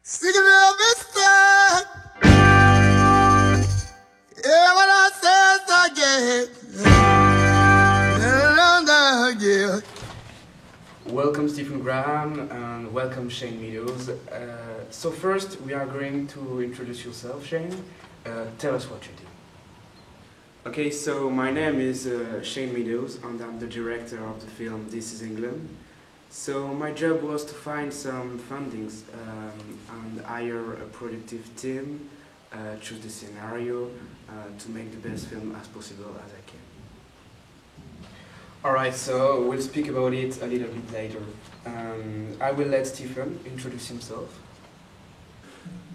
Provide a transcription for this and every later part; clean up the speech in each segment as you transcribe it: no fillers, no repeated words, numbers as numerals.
Sick of the mistake. Yeah, what I said again. Yeah. Welcome Stephen Graham and welcome Shane Meadows. So first we are going to introduce yourself, Shane. Tell us what you do. Okay, so my name is Shane Meadows and I'm the director of the film This is England. So my job was to find some fundings and hire a productive team, choose the scenario to make the best film as possible as I can. Alright, so we'll speak about it a little bit later. I will let Stephen introduce himself.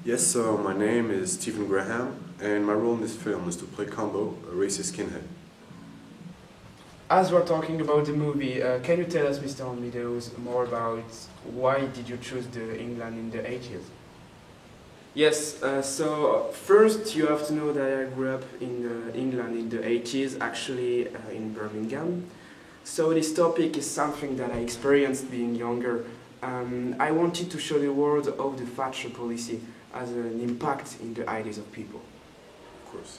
Yes, so my name is Stephen Graham, and my role in this film is to play Combo, a racist skinhead. As we're talking about the movie, can you tell us, Mr. Meadows, more about why did you choose the England in the 80s? Yes, so first you have to know that I grew up in England in the 80s, actually in Birmingham. So this topic is something that I experienced being younger. I wanted to show the world of the Thatcher policy as an impact in the ideas of people. Of course.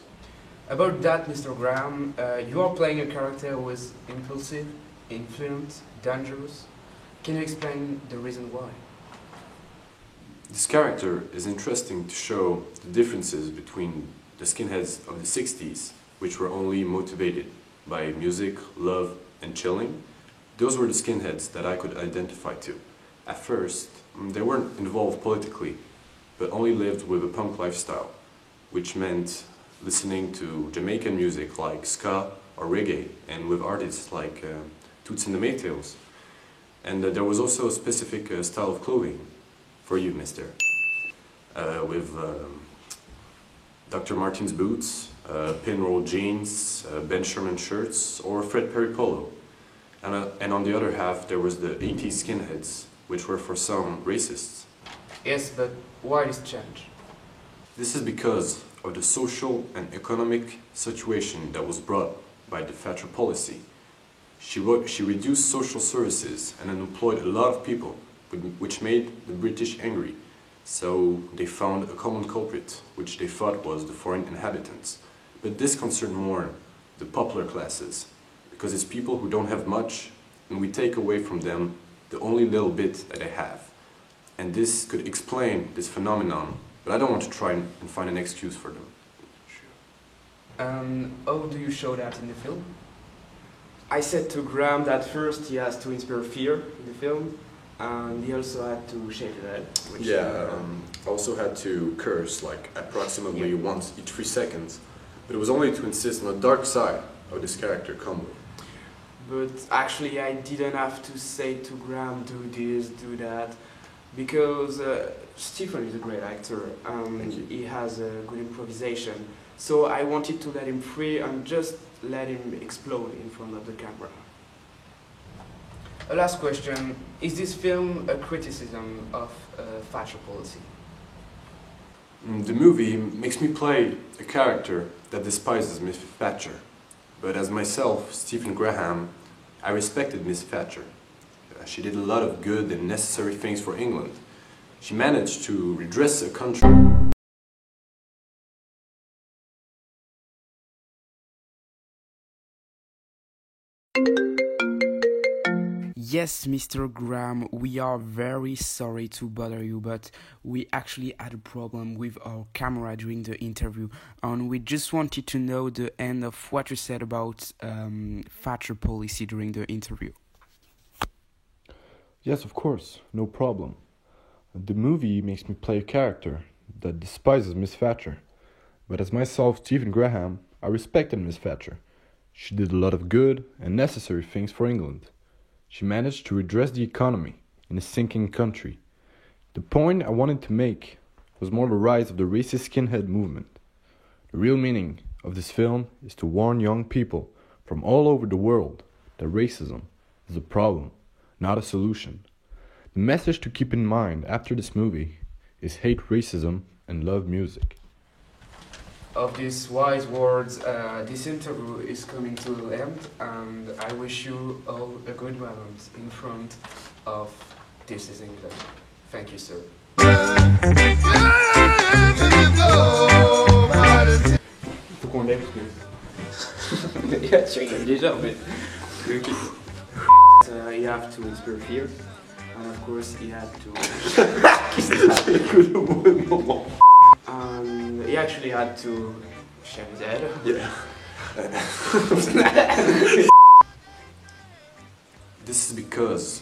About that, Mr. Graham, you are playing a character who is impulsive, influent, dangerous. Can you explain the reason why? This character is interesting to show the differences between the skinheads of the 60s, which were only motivated by music, love, and chilling. Those were the skinheads that I could identify to. At first, they weren't involved politically, but only lived with a punk lifestyle, which meant listening to Jamaican music like ska or reggae, and with artists like Tous, Timothée. And there was also a specific style of clothing for you, mister, with Dr. Martens boots, pinroll jeans, Ben Sherman shirts, or Fred Perry polo. And on the other half, there was the 80s skinheads, which were for some racists. Yes, but why this change? This is because of the social and economic situation that was brought by the Thatcher policy. She reduced social services and unemployed a lot of people, which made the British angry. So they found a common culprit, which they thought was the foreign inhabitants. But this concerned more the popular classes, because it's people who don't have much, and we take away from them the only little bit that they have. And this could explain this phenomenon, but I don't want to try and find an excuse for them. How do you show that in the film? I said to Graham that first he has to inspire fear in the film, and he also had to shave his head. I also had to curse like approximately once each 3 seconds, but it was only to insist on the dark side of this character, Combo. But actually I didn't have to say to Graham, do this, do that, because Stephen is a great actor, he has a good improvisation, so I wanted to let him free and just let him explode in front of the camera. A last question, is this film a criticism of Thatcher policy? The movie makes me play a character that despises Miss Thatcher, but as myself, Stephen Graham, I respected Miss Thatcher. She did a lot of good and necessary things for England. She managed to redress a country. Yes, Mr. Graham, we are very sorry to bother you, but we actually had a problem with our camera during the interview, and we just wanted to know the end of what you said about Thatcher policy during the interview. Yes, of course, no problem. The movie makes me play a character that despises Miss Thatcher, but as myself, Stephen Graham, I respected Miss Thatcher. She did a lot of good and necessary things for England. She managed to redress the economy in a sinking country. The point I wanted to make was more the rise of the racist skinhead movement. The real meaning of this film is to warn young people from all over the world that racism is a problem, not a solution. The message to keep in mind after this movie is hate racism and love music. Of these wise words, this interview is coming to an end, and I wish you all a good moment in front of This is England. Thank you, sir. Faut qu'on l'aide parce que... Il y a déjà, mais... You have to inspire fear, and of course he had to... He actually had to shave his head. Yeah. This is because